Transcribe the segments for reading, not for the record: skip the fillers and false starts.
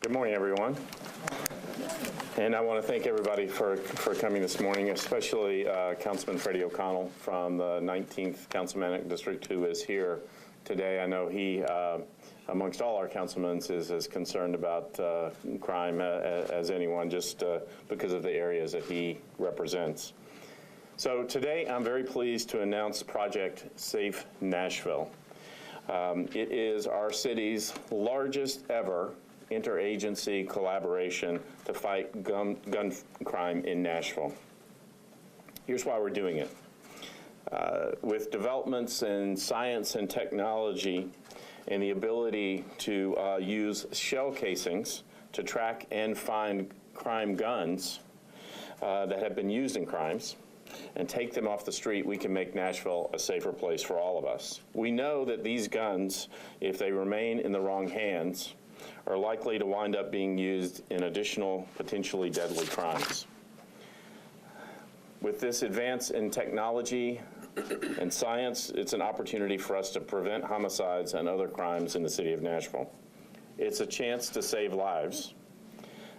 Good morning, everyone. And I want to thank everybody for coming this morning, especially Councilman Freddie O'Connell from the 19th Councilmanic District, who is here today. I know he, amongst all our councilmen, is as concerned about crime as anyone, just because of the areas that he represents. So today, I'm very pleased to announce Project Safe Nashville. It is our city's largest ever interagency collaboration to fight gun crime in Nashville. Here's why we're doing it. With developments in science and technology and the ability to use shell casings to track and find crime guns that have been used in crimes and take them off the street, we can make Nashville a safer place for all of us. We know that these guns, if they remain in the wrong hands, are likely to wind up being used in additional potentially deadly crimes. With this advance in technology and science, it's an opportunity for us to prevent homicides and other crimes in the city of Nashville. It's a chance to save lives.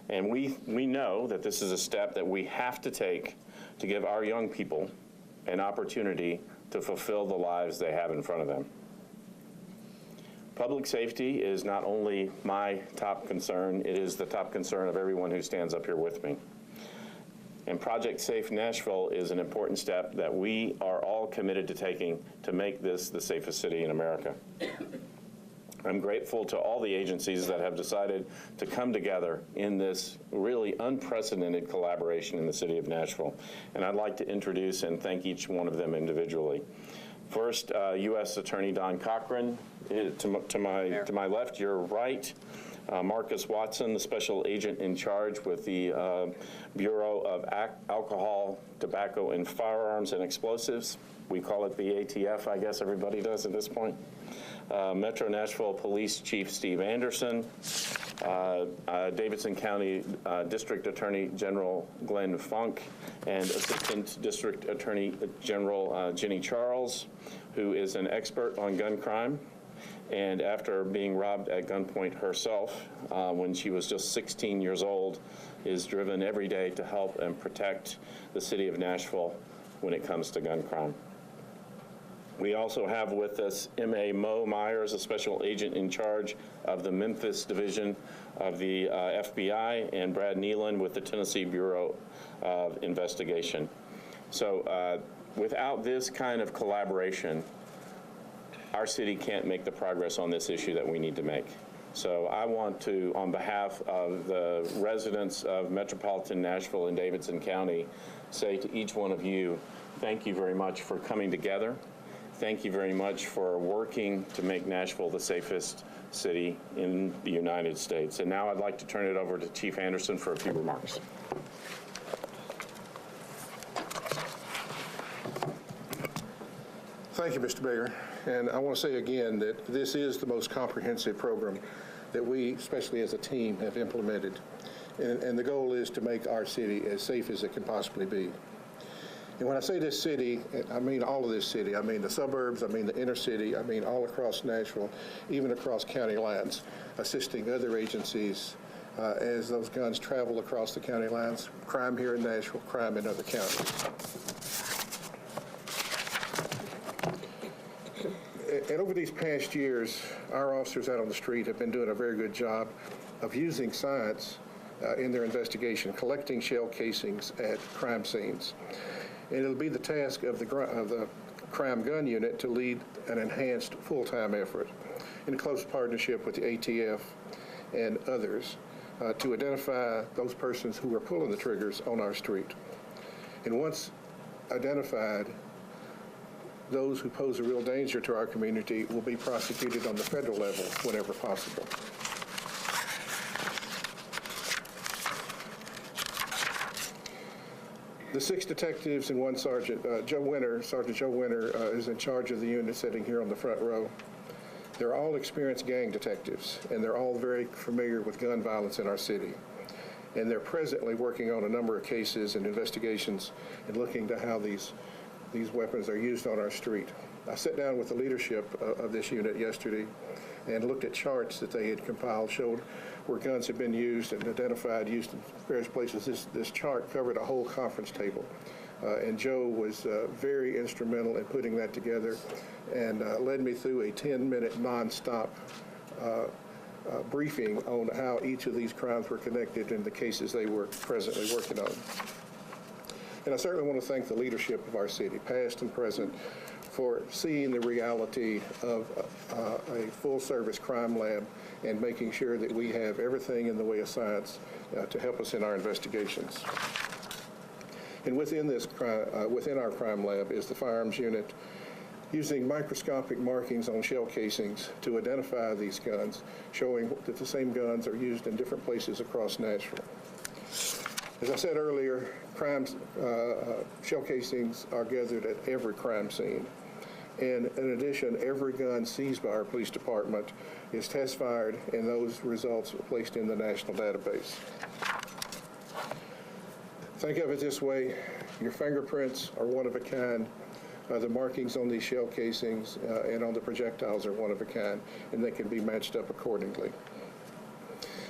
And we know that this is a step that we have to take to give our young people an opportunity to fulfill the lives they have in front of them. Public safety is not only my top concern, it is the top concern of everyone who stands up here with me. And Project Safe Nashville is an important step that we are all committed to taking to make this the safest city in America. I'm grateful to all the agencies that have decided to come together in this really unprecedented collaboration in the city of Nashville. And I'd like to introduce and thank each one of them individually. First, U.S. Attorney Don Cochran, to my left, your right. Marcus Watson, the special agent in charge with the Bureau of Alcohol, Tobacco, and Firearms and Explosives. We call it the ATF, I guess everybody does at this point. Metro Nashville Police Chief Steve Anderson, Davidson County District Attorney General Glenn Funk, and Assistant District Attorney General Jenny Charles, who is an expert on gun crime. And after being robbed at gunpoint herself when she was just 16 years old, is driven every day to help and protect the city of Nashville when it comes to gun crime. We also have with us Mel Myers, a special agent in charge of the Memphis Division of the FBI, and Brad Nealon with the Tennessee Bureau of Investigation. So without this kind of collaboration, our city can't make the progress on this issue that we need to make. So I want to, on behalf of the residents of metropolitan Nashville and Davidson County, say to each one of you, thank you very much for coming together. Thank you very much for working to make Nashville the safest city in the United States. And now I'd like to turn it over to Chief Anderson for a few remarks. Thank you, Mr. Mayor. And I want to say again that this is the most comprehensive program that we, especially as a team, have implemented. And the goal is to make our city as safe as it can possibly be. And when I say this city, I mean all of this city. I mean the suburbs, I mean the inner city, I mean all across Nashville, even across county lines, assisting other agencies as those guns travel across the county lines, crime here in Nashville, crime in other counties. And over these past years, our officers out on the street have been doing a very good job of using science in their investigation, collecting shell casings at crime scenes. And it'll be the task of the crime gun unit to lead an enhanced full-time effort in close partnership with the ATF and others to identify those persons who are pulling the triggers on our street. And once identified, those who pose a real danger to our community will be prosecuted on the federal level whenever possible. The 6 detectives and 1 sergeant, Sergeant Joe Winter is in charge of the unit sitting here on the front row. They're all experienced gang detectives, and they're all very familiar with gun violence in our city. And they're presently working on a number of cases and investigations and looking to how these weapons are used on our street. I sat down with the leadership of this unit yesterday and looked at charts that they had compiled, showed where guns had been used and identified, used in various places. This chart covered a whole conference table. And Joe was very instrumental in putting that together and led me through a 10-minute nonstop briefing on how each of these crimes were connected in the cases they were presently working on. And I certainly want to thank the leadership of our city, past and present, for seeing the reality of a full-service crime lab and making sure that we have everything in the way of science to help us in our investigations. And within our crime lab is the firearms unit, using microscopic markings on shell casings to identify these guns, showing that the same guns are used in different places across Nashville. As I said earlier, shell casings are gathered at every crime scene. And in addition, every gun seized by our police department is test fired, and those results are placed in the national database. Think of it this way: your fingerprints are one of a kind. The markings on these shell casings and on the projectiles are one of a kind, and they can be matched up accordingly.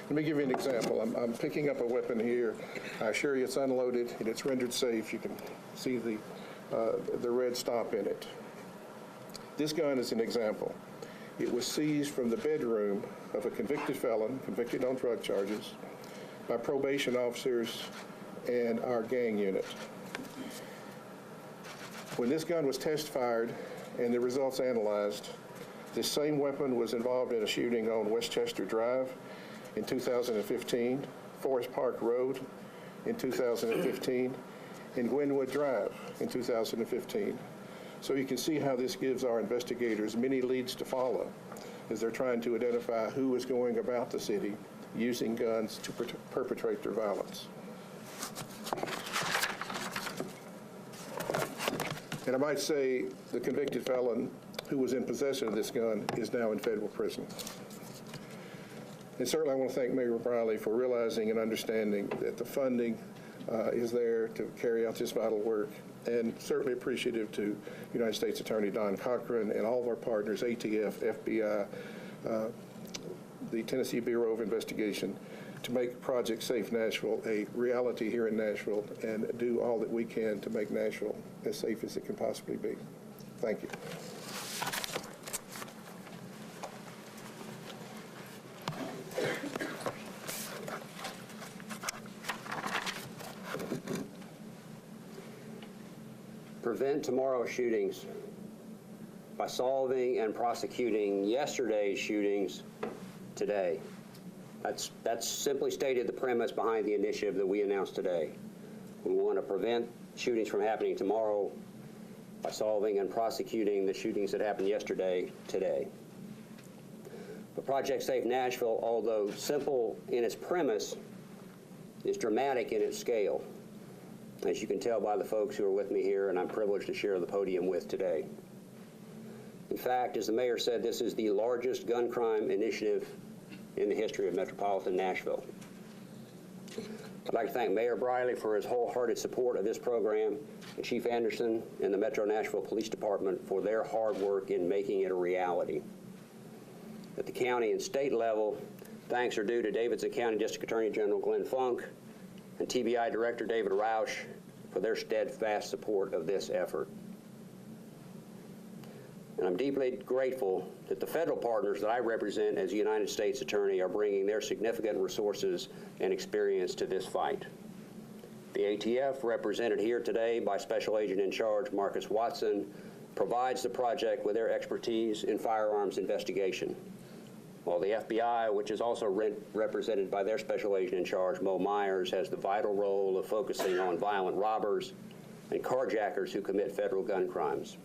Let me give you an example. I'm picking up a weapon here. I assure you it's unloaded and it's rendered safe. You can see the red stop in it. This gun is an example. It was seized from the bedroom of a convicted felon, convicted on drug charges, by probation officers and our gang unit. When this gun was test fired and the results analyzed, this same weapon was involved in a shooting on Westchester Drive in 2015, Forest Park Road in 2015, and Glenwood Drive in 2015. So you can see how this gives our investigators many leads to follow as they're trying to identify who is going about the city using guns to perpetrate their violence. And I might say the convicted felon who was in possession of this gun is now in federal prison. And certainly I want to thank Mayor Briley for realizing and understanding that the funding is there to carry out this vital work, and certainly appreciative to United States Attorney Don Cochran and all of our partners, ATF, FBI, the Tennessee Bureau of Investigation, to make Project Safe Nashville a reality here in Nashville and do all that we can to make Nashville as safe as it can possibly be. Thank you. Prevent tomorrow's shootings by solving and prosecuting yesterday's shootings today. That's simply stated the premise behind the initiative that we announced today. We want to prevent shootings from happening tomorrow by solving and prosecuting the shootings that happened yesterday today. But Project Safe Nashville, although simple in its premise, is dramatic in its scale, as you can tell by the folks who are with me here and I'm privileged to share the podium with today. In fact, as the mayor said, this is the largest gun crime initiative in the history of metropolitan Nashville. I'd like to thank Mayor Briley for his wholehearted support of this program, and Chief Anderson and the Metro Nashville Police Department for their hard work in making it a reality. At the county and state level, thanks are due to Davidson County District Attorney General Glenn Funk and TBI Director David Roush for their steadfast support of this effort. And I'm deeply grateful that the federal partners that I represent as a United States Attorney are bringing their significant resources and experience to this fight. The ATF, represented here today by Special Agent in Charge Marcus Watson, provides the project with their expertise in firearms investigation, while the FBI, which is also represented by their Special Agent in Charge, Mel Myers, has the vital role of focusing on violent robbers and carjackers who commit federal gun crimes.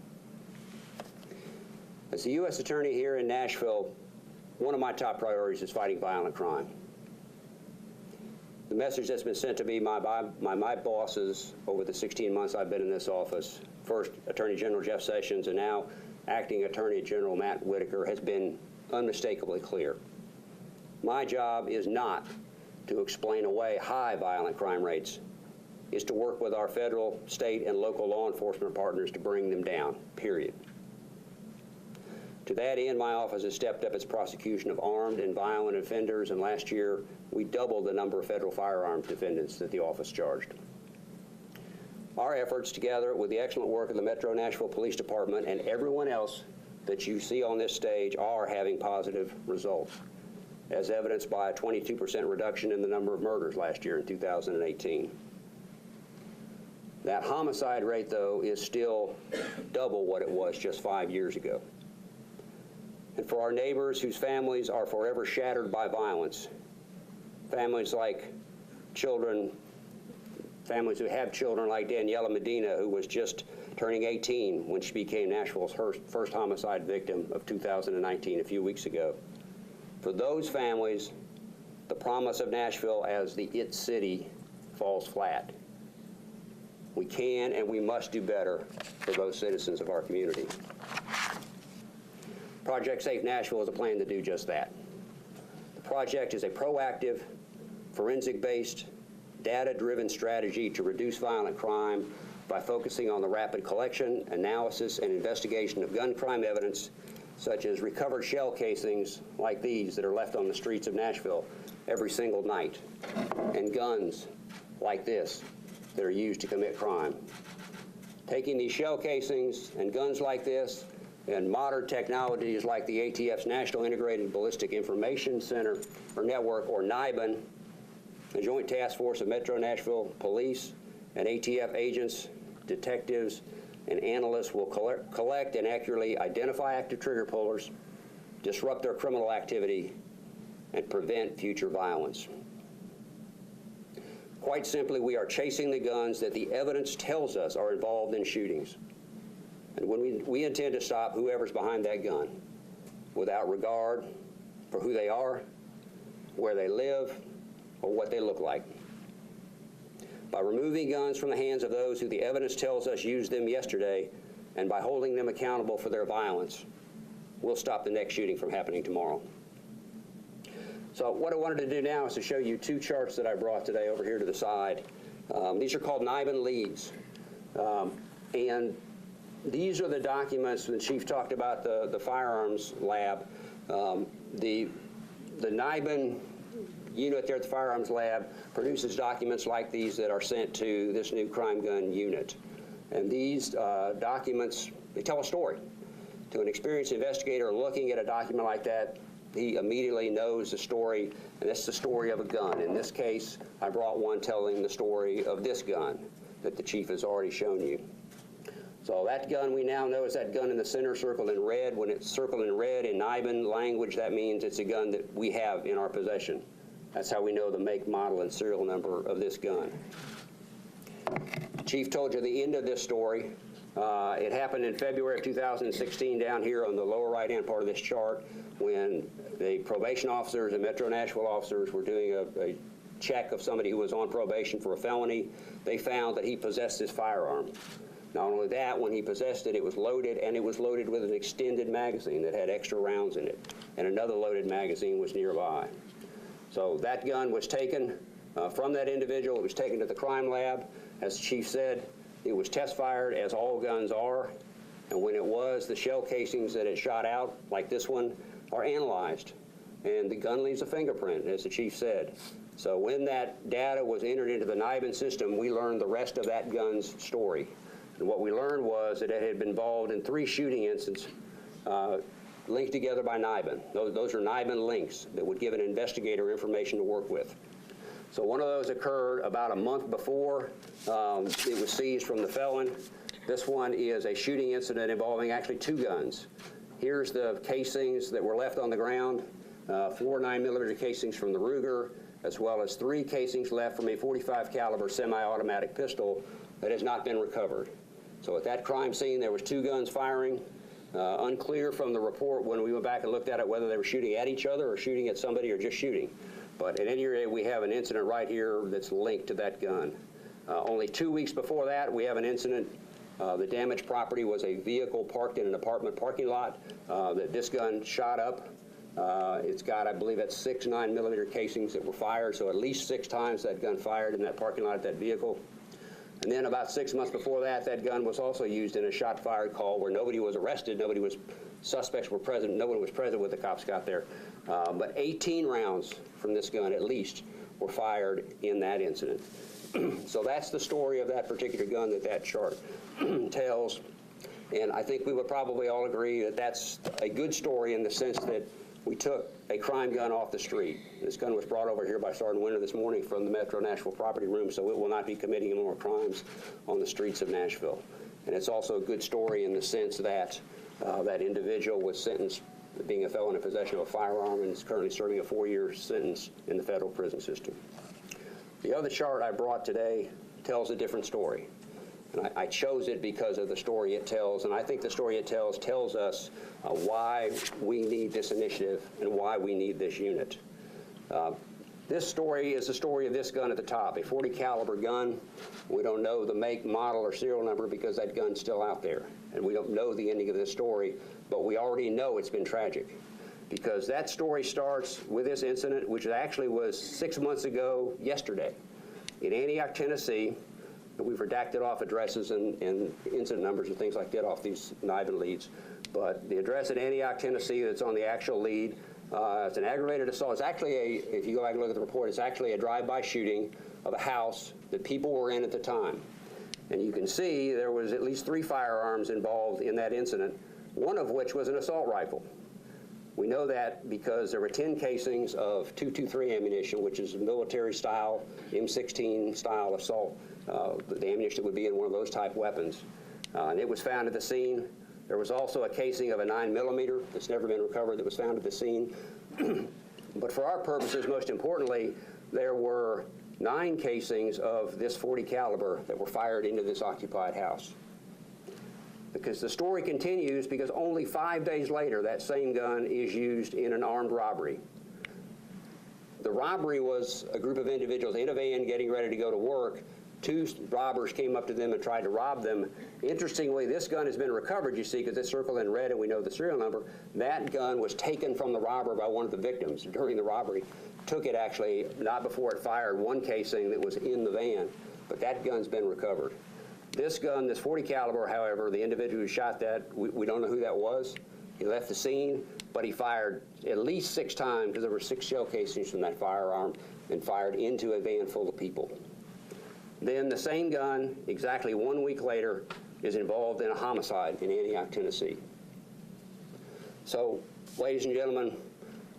As the U.S. Attorney here in Nashville, one of my top priorities is fighting violent crime. The message that's been sent to me by my bosses over the 16 months I've been in this office, first Attorney General Jeff Sessions and now Acting Attorney General Matt Whitaker, has been unmistakably clear. My job is not to explain away high violent crime rates. It's to work with our federal, state, and local law enforcement partners to bring them down, period. To that end, my office has stepped up its prosecution of armed and violent offenders, and last year we doubled the number of federal firearms defendants that the office charged. Our efforts, together with the excellent work of the Metro Nashville Police Department and everyone else that you see on this stage, are having positive results, as evidenced by a 22% reduction in the number of murders last year in 2018. That homicide rate, though, is still double what it was just 5 years ago. And for our neighbors whose families are forever shattered by violence, families like children, families who have children like Daniela Medina, who was just turning 18 when she became Nashville's first homicide victim of 2019 a few weeks ago. For those families, the promise of Nashville as the IT city falls flat. We can and we must do better for those citizens of our community. Project Safe Nashville is a plan to do just that. The project is a proactive, forensic-based, data-driven strategy to reduce violent crime by focusing on the rapid collection, analysis, and investigation of gun crime evidence, such as recovered shell casings like these that are left on the streets of Nashville every single night, and guns like this that are used to commit crime. Taking these shell casings and guns like this and modern technologies like the ATF's National Integrated Ballistic Information Center or Network, or NIBIN, the Joint Task Force of Metro Nashville Police and ATF agents, detectives, and analysts will collect and accurately identify active trigger pullers, disrupt their criminal activity, and prevent future violence. Quite simply, we are chasing the guns that the evidence tells us are involved in shootings. And when we intend to stop whoever's behind that gun without regard for who they are, where they live, or what they look like. By removing guns from the hands of those who the evidence tells us used them yesterday, and by holding them accountable for their violence, we'll stop the next shooting from happening tomorrow. So what I wanted to do now is to show you two charts that I brought today over here to the side. These are called Niveen Leads. And these are the documents, when the Chief talked about the firearms lab. The Niveen unit there at the firearms lab produces documents like these that are sent to this new crime gun unit. And these documents, they tell a story. To an experienced investigator looking at a document like that, he immediately knows the story, and that's the story of a gun. In this case, I brought one telling the story of this gun that the Chief has already shown you. So that gun we now know is that gun in the center circled in red. When it's circled in red in NIBIN language, that means it's a gun that we have in our possession. That's how we know the make, model, and serial number of this gun. Chief told you the end of this story. It happened in February of 2016 down here on the lower right-hand part of this chart when the probation officers and Metro Nashville officers were doing a check of somebody who was on probation for a felony. They found that he possessed this firearm. Not only that, when he possessed it, it was loaded, and it was loaded with an extended magazine that had extra rounds in it, and another loaded magazine was nearby. So that gun was taken from that individual. It was taken to the crime lab. As the Chief said, it was test fired, as all guns are, and when it was, the shell casings that it shot out, like this one, are analyzed, and the gun leaves a fingerprint, as the Chief said. So when that data was entered into the NIBIN system, we learned the rest of that gun's story. And what we learned was that it had been involved in 3 shooting incidents linked together by NIBIN. Those are NIBIN links that would give an investigator information to work with. So one of those occurred about a month before it was seized from the felon. This one is a shooting incident involving actually 2 guns. Here's the casings that were left on the ground, 4 9mm casings from the Ruger, as well as 3 casings left from a .45 caliber semi-automatic pistol that has not been recovered. So at that crime scene, there was 2 guns firing. Unclear from the report when we went back and looked at it whether they were shooting at each other or shooting at somebody or just shooting. But at any rate, we have an incident right here that's linked to that gun. Only 2 weeks before that, we have an incident. The damaged property was a vehicle parked in an apartment parking lot that this gun shot up. It's got, I believe, that's 6 9mm casings that were fired, so at least 6 times that gun fired in that parking lot at that vehicle. And then about 6 months before that, that gun was also used in a shot-fired call where nobody was arrested, nobody was suspects were present. No one was present when the cops got there. But 18 rounds from this gun, at least, were fired in that incident. So that's the story of that particular gun that chart tells. And I think we would probably all agree that that's a good story in the sense that we took a crime gun off the street. This gun was brought over here by Sergeant Winter this morning from the Metro Nashville property room, so it will not be committing any more crimes on the streets of Nashville. And it's also a good story in the sense that that individual was sentenced being a felon in possession of a firearm and is currently serving a 4-year sentence in the federal prison system. The other chart I brought today tells a different story. And I chose it because of the story it tells, and I think the story it tells us why we need this initiative and why we need this unit. This story is the story of this gun at the top, a .40 caliber gun. We don't know the make, model, or serial number because that gun's still out there. And we don't know the ending of this story, but we already know it's been tragic. Because that story starts with this incident, which actually was 6 months ago yesterday in Antioch, Tennessee. We've redacted off addresses and incident numbers and things like that off these Niveen leads. But the address at Antioch, Tennessee that's on the actual lead, it's an aggravated assault. It's actually if you go back and look at the report, it's actually a drive-by shooting of a house that people were in at the time. And you can see there was at least 3 firearms involved in that incident, one of which was an assault rifle. We know that because there were 10 casings of .223 ammunition, which is military-style, M16-style assault, the ammunition that would be in one of those type weapons. And it was found at the scene. There was also a casing of a 9mm that's never been recovered that was found at the scene. But for our purposes, most importantly, there were 9 casings of this .40 caliber that were fired into this occupied house. Because the story continues because only 5 days later, that same gun is used in an armed robbery. The robbery was a group of individuals in a van getting ready to go to work. 2 robbers came up to them and tried to rob them. Interestingly, this gun has been recovered, you see, because it's circled in red and we know the serial number. That gun was taken from the robber by one of the victims during the robbery. Took it actually, not before it fired one casing that was in the van, but that gun's been recovered. This gun, this .40 caliber, however, the individual who shot that, we don't know who that was. He left the scene, but he fired at least 6 times because there were 6 shell casings from that firearm and fired into a van full of people. Then the same gun, exactly 1 week later, is involved in a homicide in Antioch, Tennessee. So, ladies and gentlemen,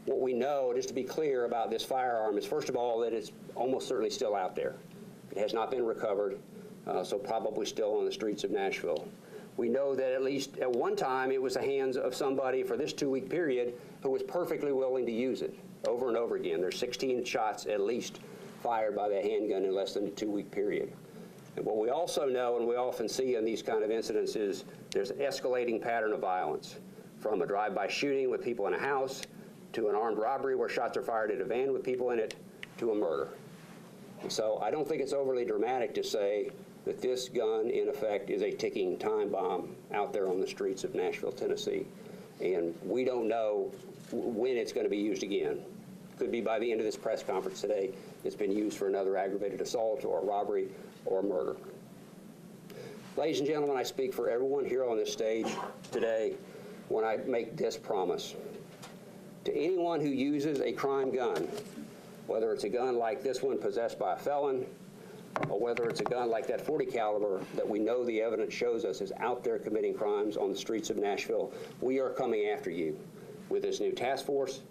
what we know, just to be clear about this firearm, is first of all that it's almost certainly still out there. It has not been recovered. So probably still on the streets of Nashville. We know that at least at one time it was the hands of somebody for this 2-week period who was perfectly willing to use it over and over again. There's 16 shots at least fired by that handgun in less than a 2-week period. And what we also know, and we often see in these kind of incidents, is there's an escalating pattern of violence, from a drive-by shooting with people in a house, to an armed robbery where shots are fired at a van with people in it, to a murder. And so I don't think it's overly dramatic to say that this gun, in effect, is a ticking time bomb out there on the streets of Nashville, Tennessee. And we don't know when it's going to be used again. Could be by the end of this press conference today, it's been used for another aggravated assault or robbery or murder. Ladies and gentlemen, I speak for everyone here on this stage today when I make this promise. To anyone who uses a crime gun, whether it's a gun like this one possessed by a felon, or whether it's a gun like that .40 caliber that we know the evidence shows us is out there committing crimes on the streets of Nashville, we are coming after you with this new task force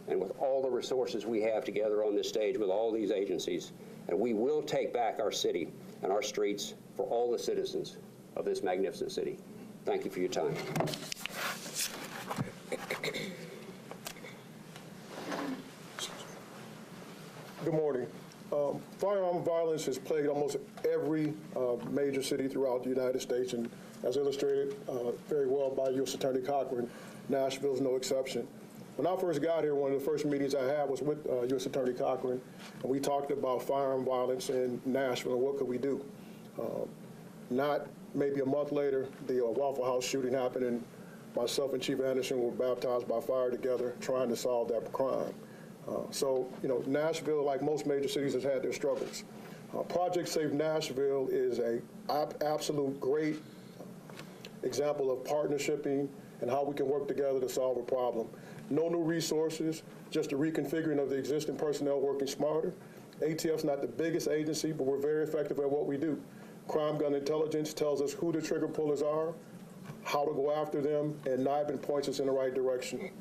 and with all the resources we have together on this stage with all these agencies. And we will take back our city and our streets for all the citizens of this magnificent city. Thank you for your time. Good morning. Firearm violence has plagued almost every major city throughout the United States, and as illustrated very well by U.S. Attorney Cochran, Nashville is no exception. When I first got here, one of the first meetings I had was with U.S. Attorney Cochran, and we talked about firearm violence in Nashville and what could we do. Not maybe a month later, the Waffle House shooting happened, and myself and Chief Anderson were baptized by fire together trying to solve that crime. So, Nashville, like most major cities, has had their struggles. Project Save Nashville is an absolute great example of partnershiping and how we can work together to solve a problem. No new resources, just a reconfiguring of the existing personnel working smarter. ATF's not the biggest agency, but we're very effective at what we do. Crime gun intelligence tells us who the trigger pullers are, how to go after them, and NIBIN points us in the right direction.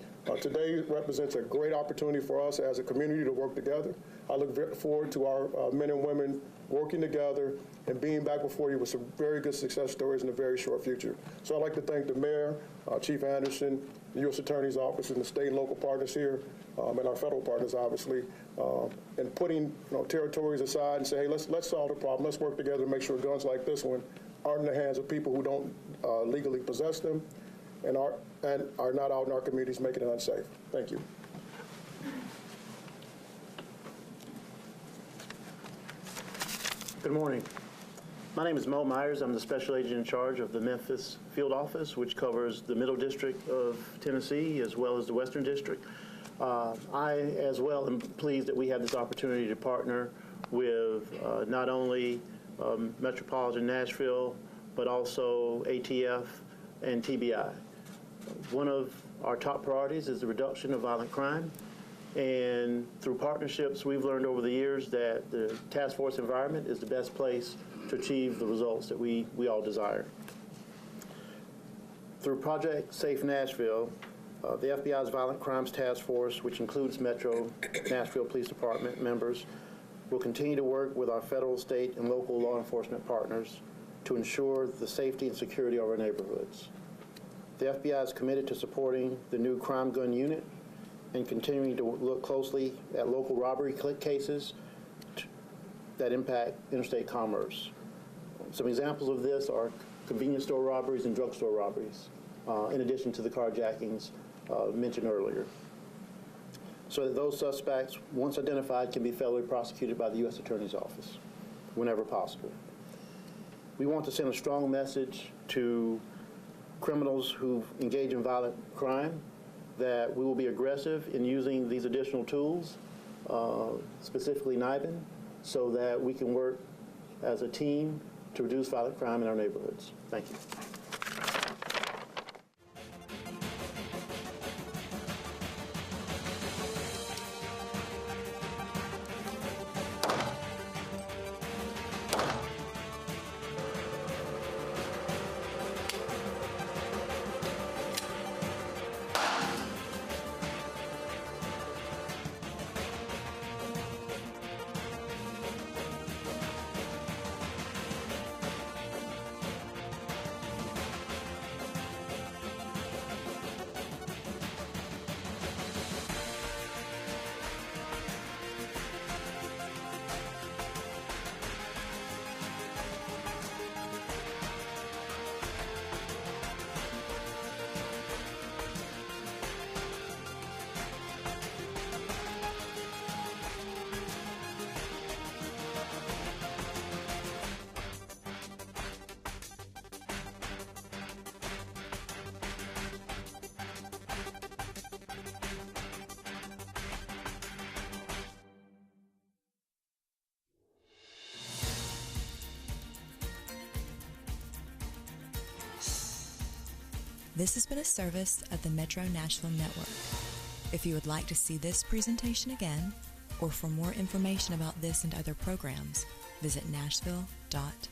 Today represents a great opportunity for us as a community to work together. I look forward to our men and women working together and being back before you with some very good success stories in a very short future. So I'd like to thank the Mayor, Chief Anderson, the U.S. Attorney's Office, and the state and local partners here, and our federal partners, obviously, and putting territories aside and say, hey, let's solve the problem. Let's work together to make sure guns like this one aren't in the hands of people who don't legally possess them and are not out in our communities making it unsafe. Thank you. Good morning. My name is Mel Myers. I'm the special agent in charge of the Memphis Field Office, which covers the Middle District of Tennessee as well as the Western District. I, as well, am pleased that we have this opportunity to partner with not only Metropolitan Nashville, but also ATF and TBI. One of our top priorities is the reduction of violent crime. And through partnerships, we've learned over the years that the task force environment is the best place to achieve the results that we all desire. Through Project Safe Nashville, the FBI's Violent Crimes Task Force, which includes Metro Nashville Police Department members, will continue to work with our federal, state, and local law enforcement partners to ensure the safety and security of our neighborhoods. The FBI is committed to supporting the new crime gun unit and continuing to look closely at local robbery cases that impact interstate commerce. Some examples of this are convenience store robberies and drugstore robberies, in addition to the carjackings mentioned earlier. So that those suspects, once identified, can be federally prosecuted by the U.S. Attorney's Office whenever possible. We want to send a strong message to criminals who engage in violent crime that we will be aggressive in using these additional tools, specifically NIBIN, so that we can work as a team to reduce violent crime in our neighborhoods. Thank you. This has been a service of the Metro Nashville Network. If you would like to see this presentation again, or for more information about this and other programs, visit nashville.org.